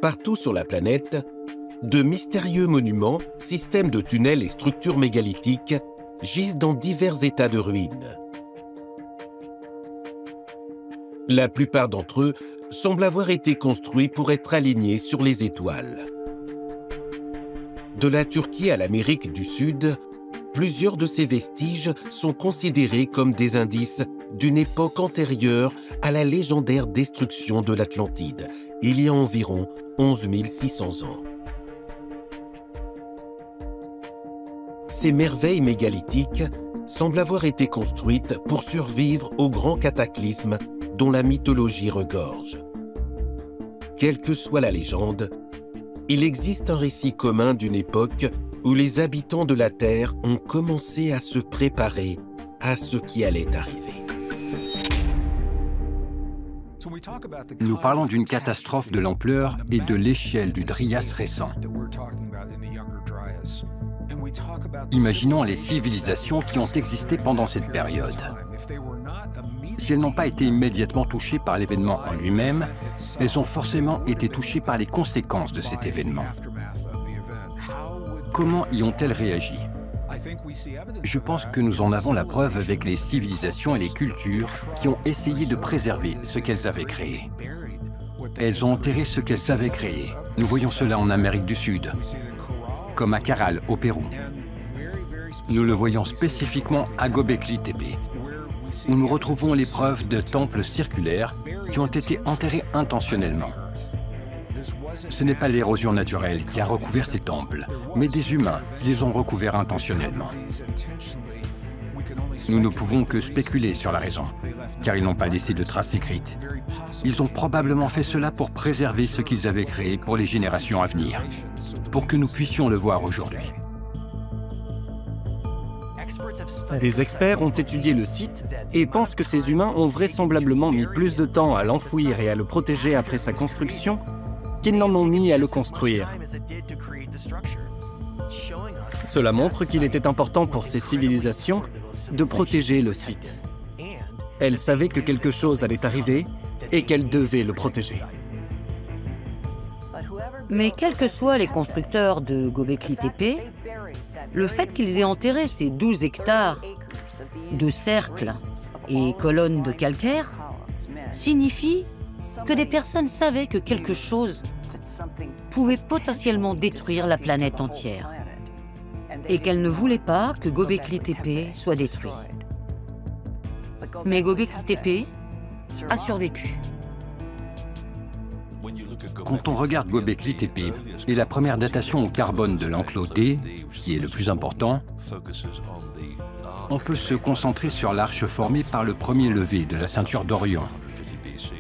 Partout sur la planète, de mystérieux monuments, systèmes de tunnels et structures mégalithiques gisent dans divers états de ruines. La plupart d'entre eux semblent avoir été construits pour être alignés sur les étoiles. De la Turquie à l'Amérique du Sud, plusieurs de ces vestiges sont considérés comme des indices d'une époque antérieure à la légendaire destruction de l'Atlantide, il y a environ 11 600 ans. Ces merveilles mégalithiques semblent avoir été construites pour survivre aux grands cataclysmes dont la mythologie regorge. Quelle que soit la légende, il existe un récit commun d'une époque où les habitants de la Terre ont commencé à se préparer à ce qui allait arriver. Nous parlons d'une catastrophe de l'ampleur et de l'échelle du Drias récent. Imaginons les civilisations qui ont existé pendant cette période. Si elles n'ont pas été immédiatement touchées par l'événement en lui-même, elles ont forcément été touchées par les conséquences de cet événement. Comment y ont-elles réagi? Je pense que nous en avons la preuve avec les civilisations et les cultures qui ont essayé de préserver ce qu'elles avaient créé. Elles ont enterré ce qu'elles avaient créé. Nous voyons cela en Amérique du Sud, comme à Caral, au Pérou. Nous le voyons spécifiquement à Göbekli Tepe, où nous retrouvons les preuves de temples circulaires qui ont été enterrés intentionnellement. Ce n'est pas l'érosion naturelle qui a recouvert ces temples, mais des humains qui les ont recouverts intentionnellement. Nous ne pouvons que spéculer sur la raison, car ils n'ont pas laissé de traces écrites. Ils ont probablement fait cela pour préserver ce qu'ils avaient créé pour les générations à venir, pour que nous puissions le voir aujourd'hui. Des experts ont étudié le site et pensent que ces humains ont vraisemblablement mis plus de temps à l'enfouir et à le protéger après sa construction qu'ils n'en ont mis à le construire. Cela montre qu'il était important pour ces civilisations de protéger le site. Elles savaient que quelque chose allait arriver et qu'elles devaient le protéger. Mais quels que soient les constructeurs de Göbekli Tepe, le fait qu'ils aient enterré ces 12 hectares de cercles et colonnes de calcaire signifie que des personnes savaient que quelque chose pouvait potentiellement détruire la planète entière et qu'elles ne voulaient pas que Göbekli Tepe soit détruit. Mais Göbekli Tepe a survécu. Quand on regarde Göbekli Tepe et la première datation au carbone de l'enclos D, qui est le plus important, on peut se concentrer sur l'arche formée par le premier levé de la ceinture d'Orion,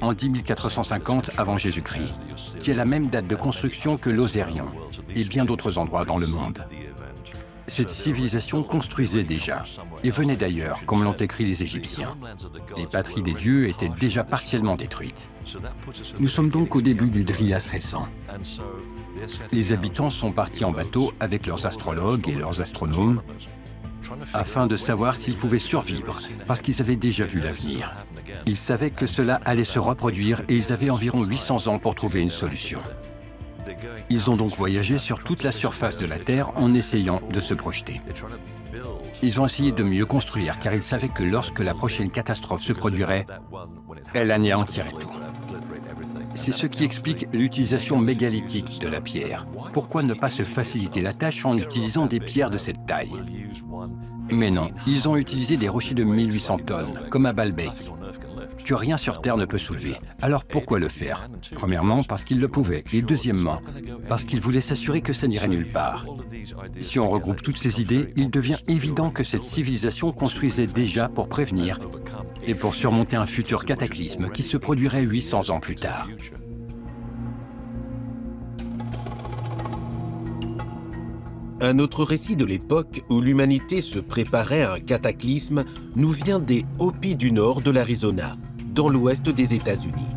en 10 450 avant Jésus-Christ, qui est la même date de construction que l'Osérion et bien d'autres endroits dans le monde. Cette civilisation construisait déjà, et venait d'ailleurs, comme l'ont écrit les Égyptiens. Les patries des dieux étaient déjà partiellement détruites. Nous sommes donc au début du Drias récent. Les habitants sont partis en bateau avec leurs astrologues et leurs astronomes afin de savoir s'ils pouvaient survivre, parce qu'ils avaient déjà vu l'avenir. Ils savaient que cela allait se reproduire et ils avaient environ 800 ans pour trouver une solution. Ils ont donc voyagé sur toute la surface de la Terre en essayant de se projeter. Ils ont essayé de mieux construire car ils savaient que lorsque la prochaine catastrophe se produirait, elle anéantirait tout. C'est ce qui explique l'utilisation mégalithique de la pierre. Pourquoi ne pas se faciliter la tâche en utilisant des pierres de cette taille? Mais non, ils ont utilisé des rochers de 1800 tonnes, comme à Baalbek, que rien sur Terre ne peut soulever. Alors pourquoi le faire? Premièrement, parce qu'ils le pouvaient, et deuxièmement, parce qu'ils voulaient s'assurer que ça n'irait nulle part. Si on regroupe toutes ces idées, il devient évident que cette civilisation construisait déjà pour prévenir et pour surmonter un futur cataclysme qui se produirait 800 ans plus tard. Un autre récit de l'époque où l'humanité se préparait à un cataclysme nous vient des Hopis du nord de l'Arizona, dans l'ouest des États-Unis.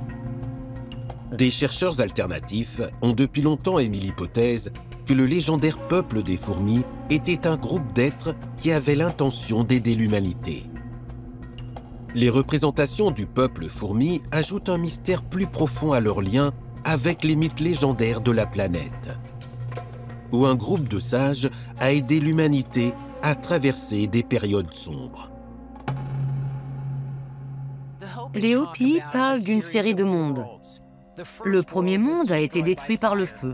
Des chercheurs alternatifs ont depuis longtemps émis l'hypothèse que le légendaire peuple des fourmis était un groupe d'êtres qui avaient l'intention d'aider l'humanité. Les représentations du peuple fourmi ajoutent un mystère plus profond à leur lien avec les mythes légendaires de la planète, où un groupe de sages a aidé l'humanité à traverser des périodes sombres. Les Hopis parlent d'une série de mondes. Le premier monde a été détruit par le feu,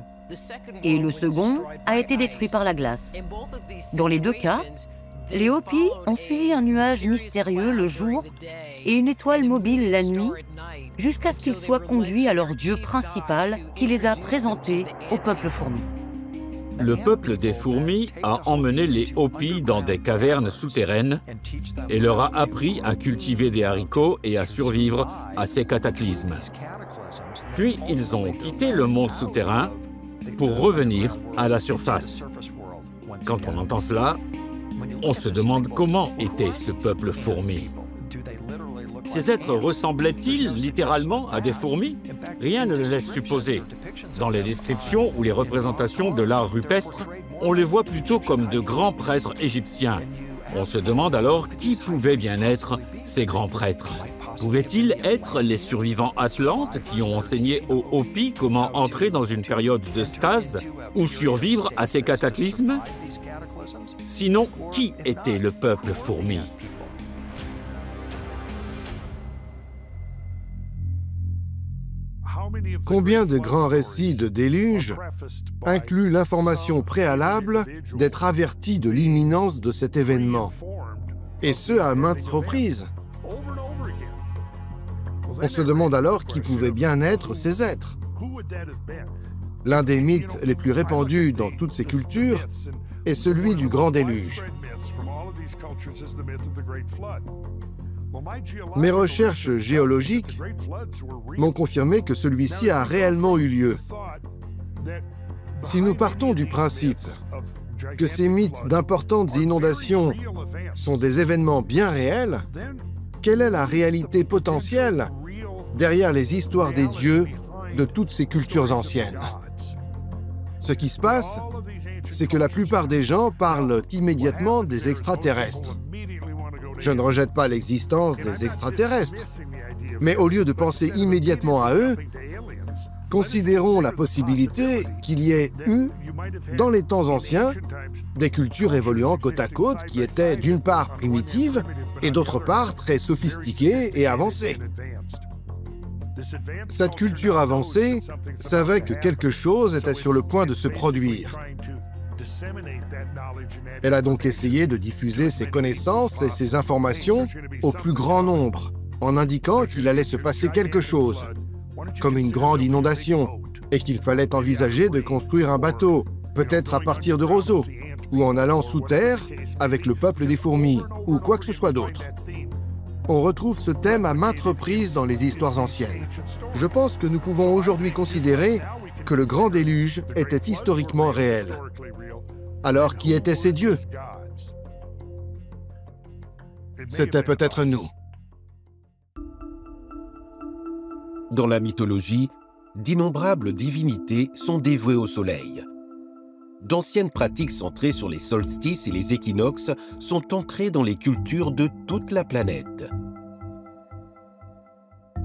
et le second a été détruit par la glace. Dans les deux cas, les Hopis ont suivi un nuage mystérieux le jour et une étoile mobile la nuit, jusqu'à ce qu'ils soient conduits à leur dieu principal qui les a présentés au peuple fourmi. Le peuple des fourmis a emmené les Hopis dans des cavernes souterraines et leur a appris à cultiver des haricots et à survivre à ces cataclysmes. Puis ils ont quitté le monde souterrain pour revenir à la surface. Quand on entend cela, on se demande comment était ce peuple fourmi. Ces êtres ressemblaient-ils littéralement à des fourmis? Rien ne le laisse supposer. Dans les descriptions ou les représentations de l'art rupestre, on les voit plutôt comme de grands prêtres égyptiens. On se demande alors qui pouvaient bien être ces grands prêtres. Pouvaient-ils être les survivants atlantes qui ont enseigné aux Hopis comment entrer dans une période de stase ou survivre à ces cataclysmes? Sinon, qui était le peuple fourmi? Combien de grands récits de déluge incluent l'information préalable d'être averti de l'imminence de cet événement, et ce à maintes reprises? On se demande alors qui pouvaient bien être ces êtres. L'un des mythes les plus répandus dans toutes ces cultures est celui du grand déluge. Mes recherches géologiques m'ont confirmé que celui-ci a réellement eu lieu. Si nous partons du principe que ces mythes d'importantes inondations sont des événements bien réels, quelle est la réalité potentielle derrière les histoires des dieux de toutes ces cultures anciennes? Ce qui se passe, c'est que la plupart des gens parlent immédiatement des extraterrestres. Je ne rejette pas l'existence des extraterrestres, mais au lieu de penser immédiatement à eux, considérons la possibilité qu'il y ait eu, dans les temps anciens, des cultures évoluant côte à côte qui étaient d'une part primitives et d'autre part très sophistiquées et avancées. Cette culture avancée savait que quelque chose était sur le point de se produire. Elle a donc essayé de diffuser ses connaissances et ses informations au plus grand nombre, en indiquant qu'il allait se passer quelque chose, comme une grande inondation, et qu'il fallait envisager de construire un bateau, peut-être à partir de roseaux, ou en allant sous terre avec le peuple des fourmis, ou quoi que ce soit d'autre. On retrouve ce thème à maintes reprises dans les histoires anciennes. Je pense que nous pouvons aujourd'hui considérer que le grand déluge était historiquement réel. Alors, qui étaient ces dieux? C'était peut-être nous. Dans la mythologie, d'innombrables divinités sont dévouées au soleil. D'anciennes pratiques centrées sur les solstices et les équinoxes sont ancrées dans les cultures de toute la planète.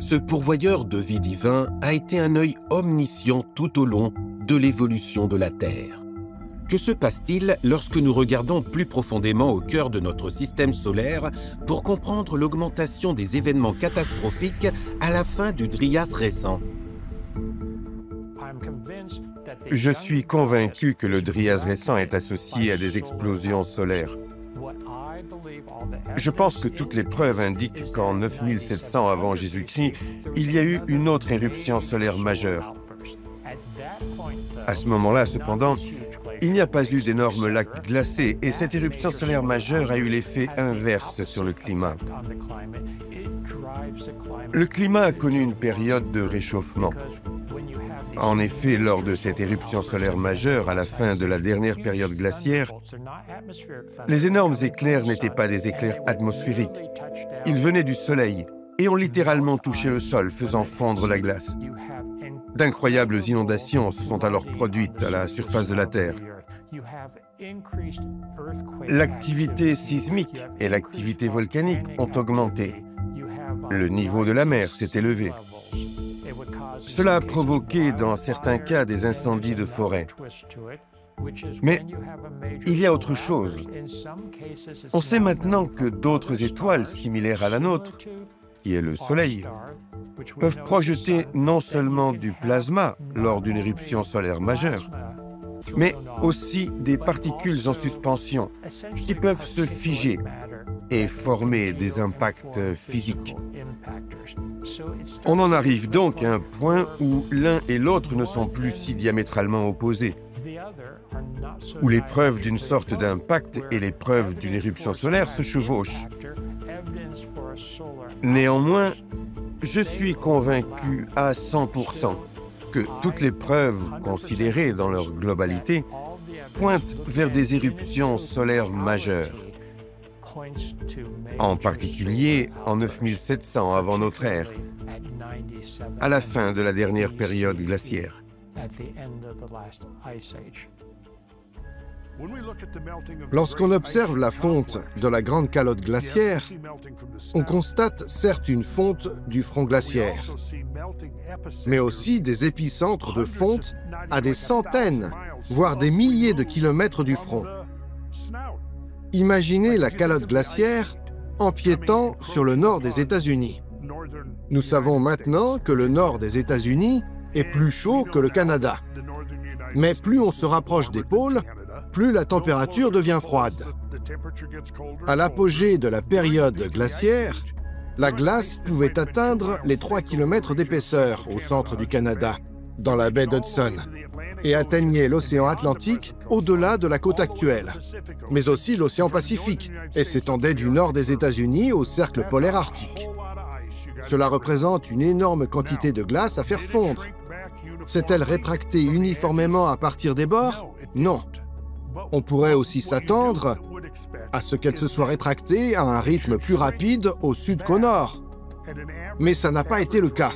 Ce pourvoyeur de vie divin a été un œil omniscient tout au long de l'évolution de la Terre. Que se passe-t-il lorsque nous regardons plus profondément au cœur de notre système solaire pour comprendre l'augmentation des événements catastrophiques à la fin du Dryas récent? Je suis convaincu que le Dryas récent est associé à des explosions solaires. Je pense que toutes les preuves indiquent qu'en 9700 avant Jésus-Christ, il y a eu une autre éruption solaire majeure. À ce moment-là, cependant, il n'y a pas eu d'énormes lacs glacés et cette éruption solaire majeure a eu l'effet inverse sur le climat. Le climat a connu une période de réchauffement. En effet, lors de cette éruption solaire majeure, à la fin de la dernière période glaciaire, les énormes éclairs n'étaient pas des éclairs atmosphériques. Ils venaient du soleil et ont littéralement touché le sol, faisant fondre la glace. D'incroyables inondations se sont alors produites à la surface de la Terre. L'activité sismique et l'activité volcanique ont augmenté. Le niveau de la mer s'est élevé. Cela a provoqué dans certains cas des incendies de forêt. Mais il y a autre chose. On sait maintenant que d'autres étoiles similaires à la nôtre, qui est le Soleil, peuvent projeter non seulement du plasma lors d'une éruption solaire majeure, mais aussi des particules en suspension qui peuvent se figer et former des impacts physiques. On en arrive donc à un point où l'un et l'autre ne sont plus si diamétralement opposés, où les preuves d'une sorte d'impact et les preuves d'une éruption solaire se chevauchent. Néanmoins, je suis convaincu à 100% que toutes les preuves considérées dans leur globalité pointent vers des éruptions solaires majeures. En particulier en 9700 avant notre ère, à la fin de la dernière période glaciaire. Lorsqu'on observe la fonte de la grande calotte glaciaire, on constate certes une fonte du front glaciaire, mais aussi des épicentres de fonte à des centaines, voire des milliers de kilomètres du front. Imaginez la calotte glaciaire empiétant sur le nord des États-Unis. Nous savons maintenant que le nord des États-Unis est plus chaud que le Canada. Mais plus on se rapproche des pôles, plus la température devient froide. À l'apogée de la période glaciaire, la glace pouvait atteindre les 3 km d'épaisseur au centre du Canada, dans la baie d'Hudson, et atteignait l'océan Atlantique au-delà de la côte actuelle, mais aussi l'océan Pacifique, et s'étendait du nord des États-Unis au cercle polaire arctique. Cela représente une énorme quantité de glace à faire fondre. S'est-elle rétractée uniformément à partir des bords? Non. On pourrait aussi s'attendre à ce qu'elle se soit rétractée à un rythme plus rapide au sud qu'au nord. Mais ça n'a pas été le cas.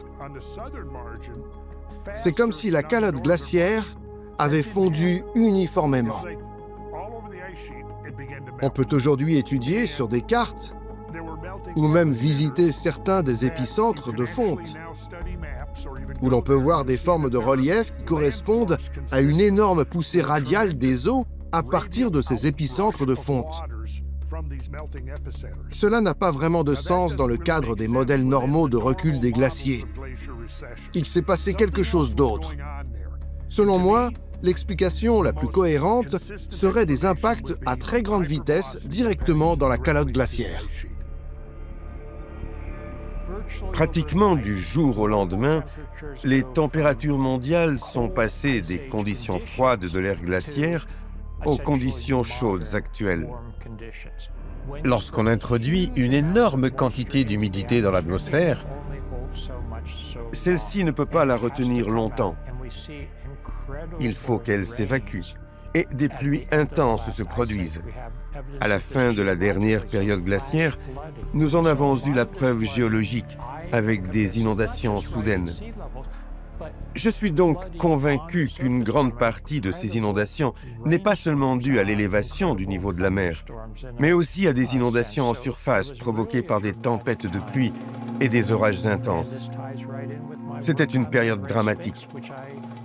C'est comme si la calotte glaciaire avait fondu uniformément. On peut aujourd'hui étudier sur des cartes ou même visiter certains des épicentres de fonte, où l'on peut voir des formes de relief qui correspondent à une énorme poussée radiale des eaux à partir de ces épicentres de fonte. Cela n'a pas vraiment de sens dans le cadre des modèles normaux de recul des glaciers. Il s'est passé quelque chose d'autre. Selon moi, l'explication la plus cohérente serait des impacts à très grande vitesse directement dans la calotte glaciaire. Pratiquement du jour au lendemain, les températures mondiales sont passées des conditions froides de l'ère glaciaire aux conditions chaudes actuelles. Lorsqu'on introduit une énorme quantité d'humidité dans l'atmosphère, celle-ci ne peut pas la retenir longtemps. Il faut qu'elle s'évacue et des pluies intenses se produisent. À la fin de la dernière période glaciaire, nous en avons eu la preuve géologique avec des inondations soudaines. Je suis donc convaincu qu'une grande partie de ces inondations n'est pas seulement due à l'élévation du niveau de la mer, mais aussi à des inondations en surface provoquées par des tempêtes de pluie et des orages intenses. C'était une période dramatique.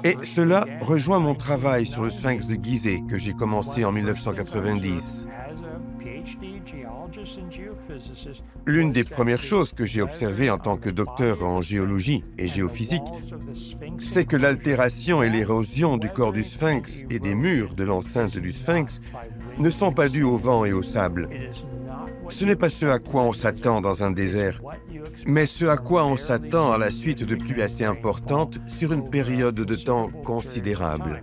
Et cela rejoint mon travail sur le sphinx de Gizeh que j'ai commencé en 1990. L'une des premières choses que j'ai observées en tant que docteur en géologie et géophysique, c'est que l'altération et l'érosion du corps du sphinx et des murs de l'enceinte du sphinx ne sont pas dues au vent et au sable. Ce n'est pas ce à quoi on s'attend dans un désert, mais ce à quoi on s'attend à la suite de pluies assez importantes sur une période de temps considérable.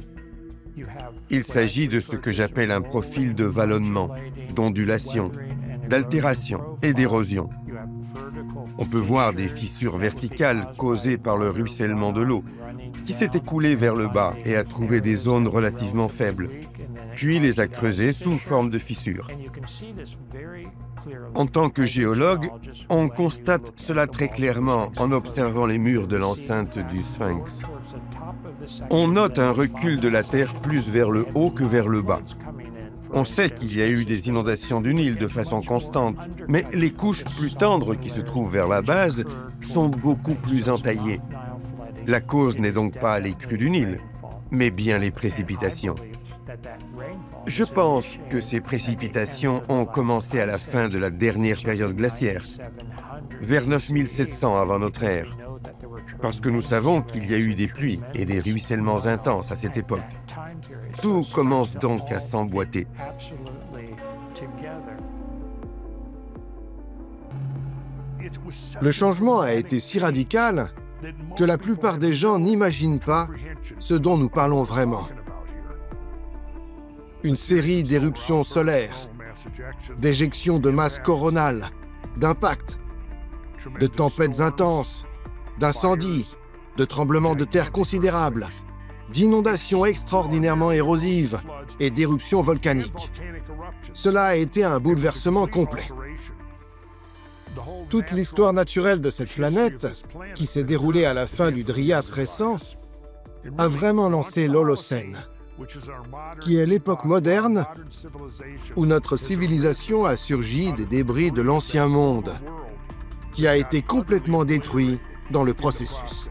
Il s'agit de ce que j'appelle un profil de vallonnement, d'ondulation, d'altération et d'érosion. On peut voir des fissures verticales causées par le ruissellement de l'eau, qui s'est écoulée vers le bas et a trouvé des zones relativement faibles, puis les a creusées sous forme de fissures. En tant que géologue, on constate cela très clairement en observant les murs de l'enceinte du sphinx. On note un recul de la Terre plus vers le haut que vers le bas. On sait qu'il y a eu des inondations du Nil de façon constante, mais les couches plus tendres qui se trouvent vers la base sont beaucoup plus entaillées. La cause n'est donc pas les crues du Nil, mais bien les précipitations. Je pense que ces précipitations ont commencé à la fin de la dernière période glaciaire, vers 9700 avant notre ère, parce que nous savons qu'il y a eu des pluies et des ruissellements intenses à cette époque. Tout commence donc à s'emboîter. Le changement a été si radical que la plupart des gens n'imaginent pas ce dont nous parlons vraiment. Une série d'éruptions solaires, d'éjections de masse coronale, d'impacts, de tempêtes intenses, d'incendies, de tremblements de terre considérables, d'inondations extraordinairement érosives et d'éruptions volcaniques. Cela a été un bouleversement complet. Toute l'histoire naturelle de cette planète, qui s'est déroulée à la fin du Drias récent, a vraiment lancé l'Holocène, qui est l'époque moderne où notre civilisation a surgi des débris de l'ancien monde, qui a été complètement détruit dans le processus.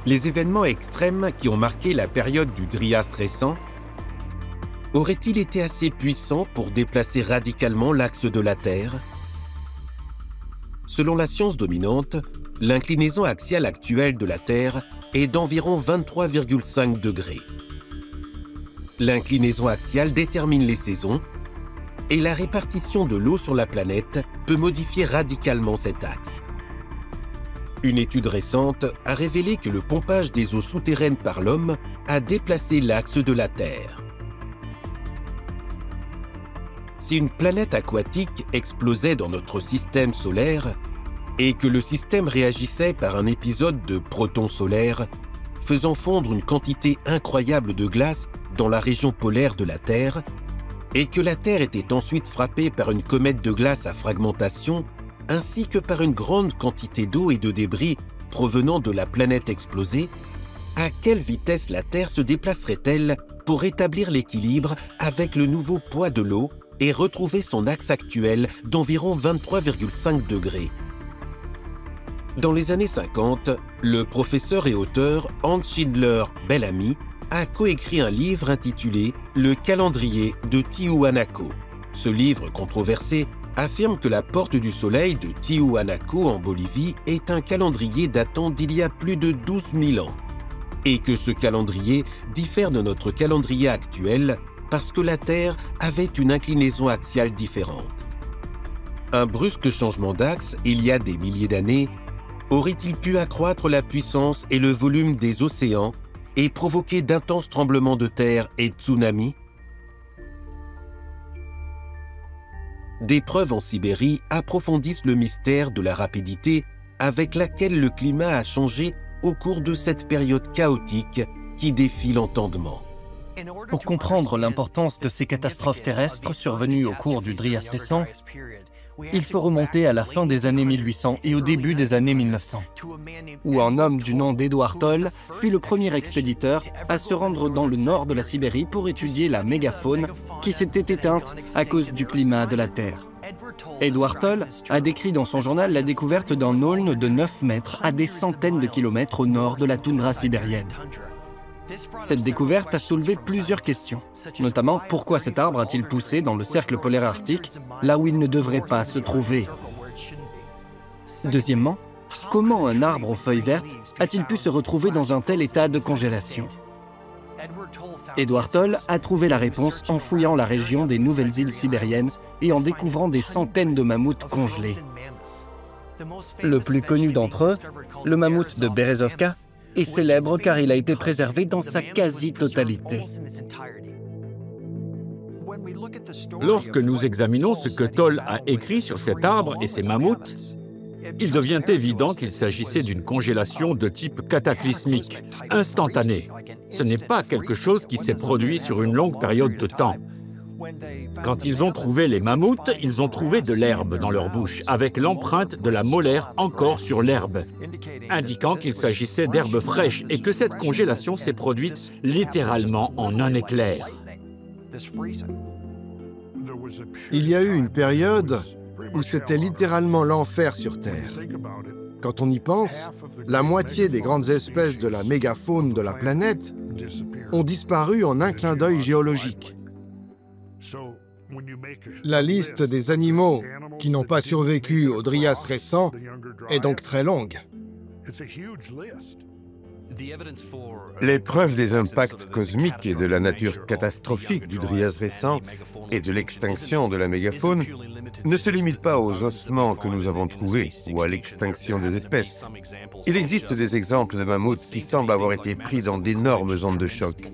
Les événements extrêmes qui ont marqué la période du Drias récent auraient-ils été assez puissants pour déplacer radicalement l'axe de la Terre? Selon la science dominante, l'inclinaison axiale actuelle de la Terre est d'environ 23,5 degrés. L'inclinaison axiale détermine les saisons et la répartition de l'eau sur la planète peut modifier radicalement cet axe. Une étude récente a révélé que le pompage des eaux souterraines par l'homme a déplacé l'axe de la Terre. Si une planète aquatique explosait dans notre système solaire et que le système réagissait par un épisode de protons solaires, faisant fondre une quantité incroyable de glace dans la région polaire de la Terre, et que la Terre était ensuite frappée par une comète de glace à fragmentation, ainsi que par une grande quantité d'eau et de débris provenant de la planète explosée, à quelle vitesse la Terre se déplacerait-elle pour rétablir l'équilibre avec le nouveau poids de l'eau et retrouver son axe actuel d'environ 23,5 degrés? Dans les années 50, le professeur et auteur Hans Schindler Bellamy a coécrit un livre intitulé « Le calendrier de Tiwanaku ». Ce livre controversé affirme que la porte du soleil de Tiwanaku en Bolivie est un calendrier datant d'il y a plus de 12 000 ans et que ce calendrier diffère de notre calendrier actuel parce que la Terre avait une inclinaison axiale différente. Un brusque changement d'axe, il y a des milliers d'années, aurait-il pu accroître la puissance et le volume des océans et provoquer d'intenses tremblements de terre et tsunamis? Des preuves en Sibérie approfondissent le mystère de la rapidité avec laquelle le climat a changé au cours de cette période chaotique qui défie l'entendement. Pour comprendre l'importance de ces catastrophes terrestres survenues au cours du Drias récent, il faut remonter à la fin des années 1800 et au début des années 1900, où un homme du nom d'Edward Toll fut le premier expéditeur à se rendre dans le nord de la Sibérie pour étudier la mégafaune qui s'était éteinte à cause du climat de la Terre. Edward Toll a décrit dans son journal la découverte d'un aulne de 9 mètres à des centaines de kilomètres au nord de la toundra sibérienne. Cette découverte a soulevé plusieurs questions, notamment pourquoi cet arbre a-t-il poussé dans le cercle polaire arctique, là où il ne devrait pas se trouver? Deuxièmement, comment un arbre aux feuilles vertes a-t-il pu se retrouver dans un tel état de congélation? Edward Toll a trouvé la réponse en fouillant la région des nouvelles îles sibériennes et en découvrant des centaines de mammouths congelés. Le plus connu d'entre eux, le mammouth de Berezovka, est célèbre car il a été préservé dans sa quasi-totalité. Lorsque nous examinons ce que Toll a écrit sur cet arbre et ses mammouths, il devient évident qu'il s'agissait d'une congélation de type cataclysmique, instantanée. Ce n'est pas quelque chose qui s'est produit sur une longue période de temps. Quand ils ont trouvé les mammouths, ils ont trouvé de l'herbe dans leur bouche, avec l'empreinte de la molaire encore sur l'herbe, indiquant qu'il s'agissait d'herbe fraîche et que cette congélation s'est produite littéralement en un éclair. Il y a eu une période où c'était littéralement l'enfer sur Terre. Quand on y pense, la moitié des grandes espèces de la mégafaune de la planète ont disparu en un clin d'œil géologique. La liste des animaux qui n'ont pas survécu au Drias récent est donc très longue. Les preuves des impacts cosmiques et de la nature catastrophique du Drias récent et de l'extinction de la mégafaune ne se limitent pas aux ossements que nous avons trouvés ou à l'extinction des espèces. Il existe des exemples de mammouths qui semblent avoir été pris dans d'énormes ondes de choc.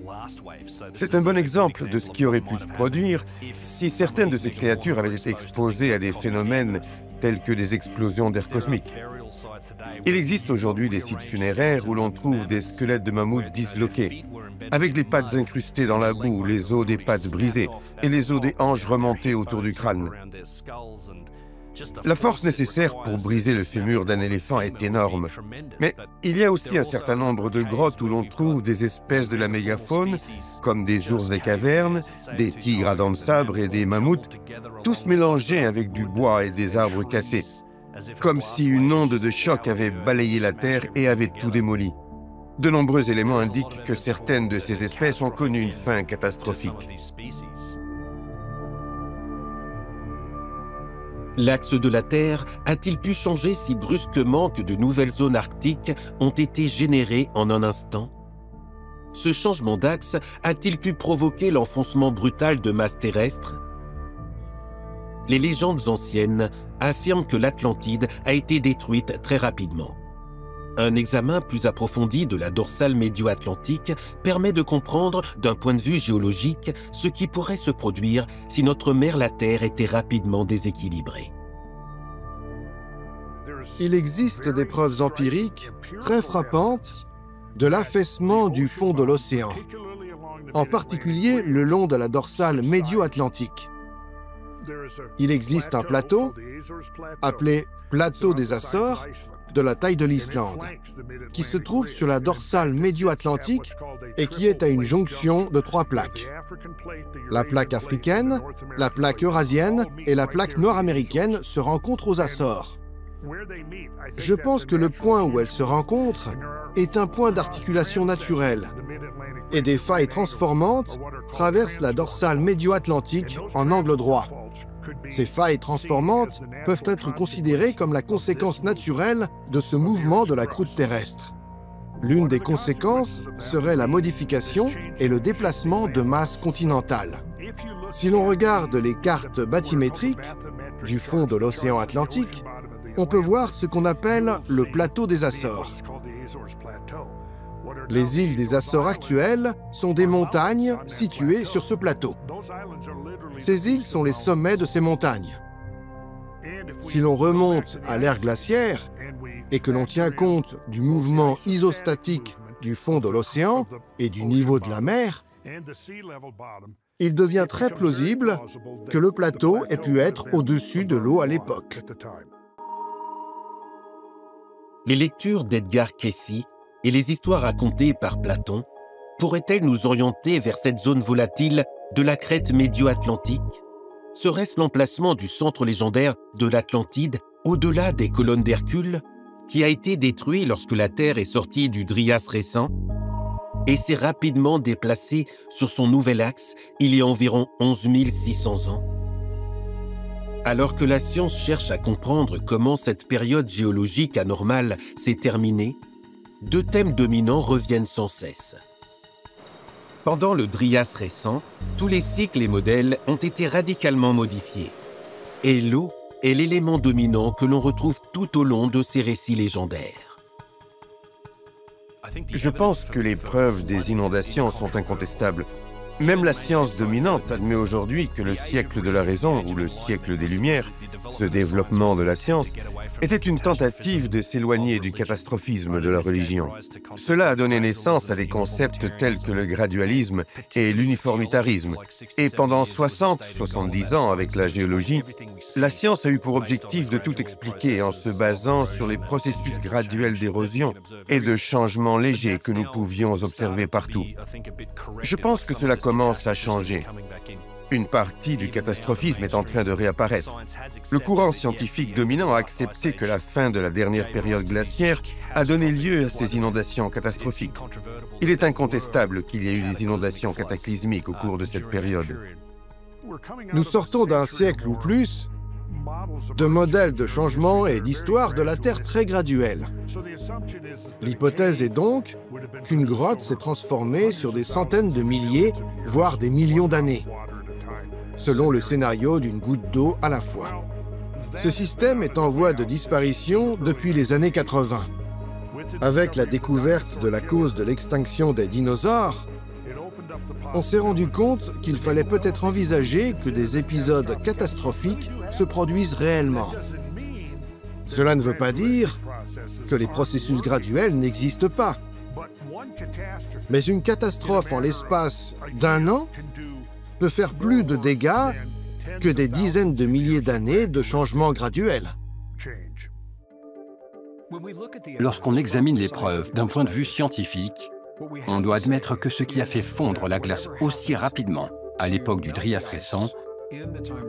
C'est un bon exemple de ce qui aurait pu se produire si certaines de ces créatures avaient été exposées à des phénomènes tels que des explosions d'air cosmique. Il existe aujourd'hui des sites funéraires où l'on trouve des squelettes de mammouths disloqués, avec les pattes incrustées dans la boue, les os des pattes brisées et les os des hanches remontés autour du crâne. La force nécessaire pour briser le fémur d'un éléphant est énorme. Mais il y a aussi un certain nombre de grottes où l'on trouve des espèces de la mégafaune, comme des ours des cavernes, des tigres à dents de sabre et des mammouths, tous mélangés avec du bois et des arbres cassés, comme si une onde de choc avait balayé la Terre et avait tout démoli. De nombreux éléments indiquent que certaines de ces espèces ont connu une fin catastrophique. L'axe de la Terre a-t-il pu changer si brusquement que de nouvelles zones arctiques ont été générées en un instant? Ce changement d'axe a-t-il pu provoquer l'enfoncement brutal de masses terrestres? Les légendes anciennes affirment que l'Atlantide a été détruite très rapidement. Un examen plus approfondi de la dorsale médio-atlantique permet de comprendre, d'un point de vue géologique, ce qui pourrait se produire si notre mère la Terre était rapidement déséquilibrée. Il existe des preuves empiriques très frappantes de l'affaissement du fond de l'océan, en particulier le long de la dorsale médio-atlantique. Il existe un plateau, appelé plateau des Açores, de la taille de l'Islande, qui se trouve sur la dorsale médio-atlantique et qui est à une jonction de 3 plaques. La plaque africaine, la plaque eurasienne et la plaque nord-américaine se rencontrent aux Açores. Je pense que le point où elles se rencontrent est un point d'articulation naturelle et des failles transformantes traversent la dorsale médio-atlantique en angle droit. Ces failles transformantes peuvent être considérées comme la conséquence naturelle de ce mouvement de la croûte terrestre. L'une des conséquences serait la modification et le déplacement de masse continentale. Si l'on regarde les cartes bathymétriques du fond de l'océan Atlantique, on peut voir ce qu'on appelle le plateau des Açores. Les îles des Açores actuelles sont des montagnes situées sur ce plateau. Ces îles sont les sommets de ces montagnes. Si l'on remonte à l'ère glaciaire et que l'on tient compte du mouvement isostatique du fond de l'océan et du niveau de la mer, il devient très plausible que le plateau ait pu être au-dessus de l'eau à l'époque. Les lectures d'Edgar Cayce et les histoires racontées par Platon pourraient-elles nous orienter vers cette zone volatile de la crête médio-atlantique? Serait-ce l'emplacement du centre légendaire de l'Atlantide, au-delà des colonnes d'Hercule, qui a été détruit lorsque la Terre est sortie du Drias récent et s'est rapidement déplacée sur son nouvel axe il y a environ 11 600 ans? Alors que la science cherche à comprendre comment cette période géologique anormale s'est terminée, 2 thèmes dominants reviennent sans cesse. Pendant le Drias récent, tous les cycles et modèles ont été radicalement modifiés. Et l'eau est l'élément dominant que l'on retrouve tout au long de ces récits légendaires. Je pense que les preuves des inondations sont incontestables. Même la science dominante admet aujourd'hui que le siècle de la raison ou le siècle des Lumières, ce développement de la science, était une tentative de s'éloigner du catastrophisme de la religion. Cela a donné naissance à des concepts tels que le gradualisme et l'uniformitarisme. Et pendant 60-70 ans, avec la géologie, la science a eu pour objectif de tout expliquer en se basant sur les processus graduels d'érosion et de changements légers que nous pouvions observer partout. Je pense que cela commence à changer. Une partie du catastrophisme est en train de réapparaître. Le courant scientifique dominant a accepté que la fin de la dernière période glaciaire a donné lieu à ces inondations catastrophiques. Il est incontestable qu'il y ait eu des inondations cataclysmiques au cours de cette période. Nous sortons d'un siècle ou plus de modèles de changement et d'histoire de la Terre très graduels. L'hypothèse est donc qu'une grotte s'est transformée sur des centaines de milliers, voire des millions d'années, selon le scénario d'une goutte d'eau à la fois. Ce système est en voie de disparition depuis les années 80. Avec la découverte de la cause de l'extinction des dinosaures, on s'est rendu compte qu'il fallait peut-être envisager que des épisodes catastrophiques se produisent réellement. Cela ne veut pas dire que les processus graduels n'existent pas. Mais une catastrophe en l'espace d'un an peut faire plus de dégâts que des dizaines de milliers d'années de changements graduels. Lorsqu'on examine les preuves d'un point de vue scientifique, on doit admettre que ce qui a fait fondre la glace aussi rapidement à l'époque du Trias récent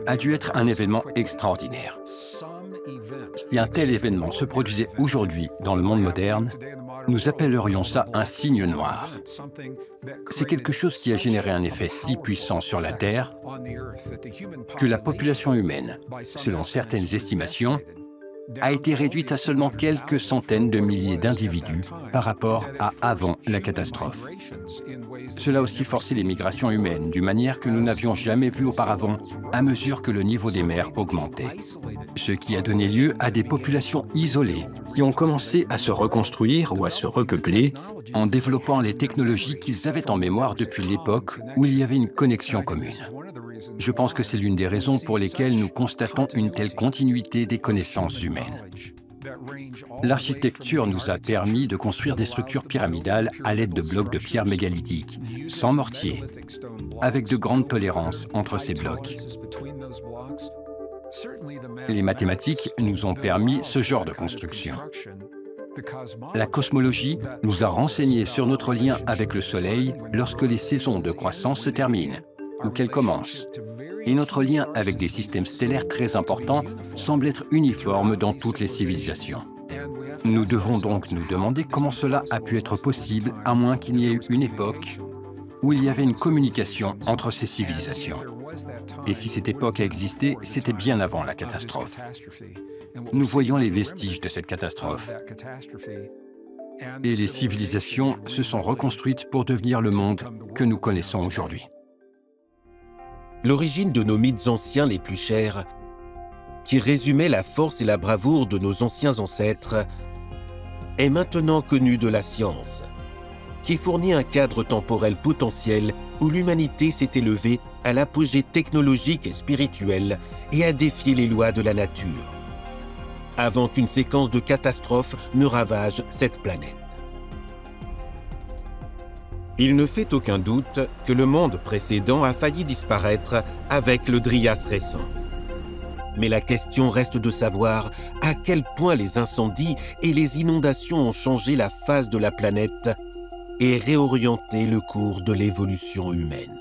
a dû être un événement extraordinaire. Si un tel événement se produisait aujourd'hui dans le monde moderne, nous appellerions ça un signe noir. C'est quelque chose qui a généré un effet si puissant sur la Terre que la population humaine, selon certaines estimations, a été réduite à seulement quelques centaines de milliers d'individus par rapport à avant la catastrophe. Cela a aussi forcé les migrations humaines d'une manière que nous n'avions jamais vue auparavant à mesure que le niveau des mers augmentait. Ce qui a donné lieu à des populations isolées qui ont commencé à se reconstruire ou à se repeupler en développant les technologies qu'ils avaient en mémoire depuis l'époque où il y avait une connexion commune. Je pense que c'est l'une des raisons pour lesquelles nous constatons une telle continuité des connaissances humaines. L'architecture nous a permis de construire des structures pyramidales à l'aide de blocs de pierre mégalithiques, sans mortier, avec de grandes tolérances entre ces blocs. Les mathématiques nous ont permis ce genre de construction. La cosmologie nous a renseignés sur notre lien avec le Soleil lorsque les saisons de croissance se terminent ou qu'elles commencent. Et notre lien avec des systèmes stellaires très importants semble être uniforme dans toutes les civilisations. Nous devons donc nous demander comment cela a pu être possible à moins qu'il n'y ait eu une époque où il y avait une communication entre ces civilisations. Et si cette époque a existé, c'était bien avant la catastrophe. Nous voyons les vestiges de cette catastrophe. Et les civilisations se sont reconstruites pour devenir le monde que nous connaissons aujourd'hui. L'origine de nos mythes anciens les plus chers, qui résumaient la force et la bravoure de nos anciens ancêtres, est maintenant connue de la science, qui fournit un cadre temporel potentiel où l'humanité s'est élevée à l'apogée technologique et spirituelle et a défié les lois de la nature, avant qu'une séquence de catastrophes ne ravage cette planète. Il ne fait aucun doute que le monde précédent a failli disparaître avec le Dryas récent. Mais la question reste de savoir à quel point les incendies et les inondations ont changé la face de la planète et réorienté le cours de l'évolution humaine.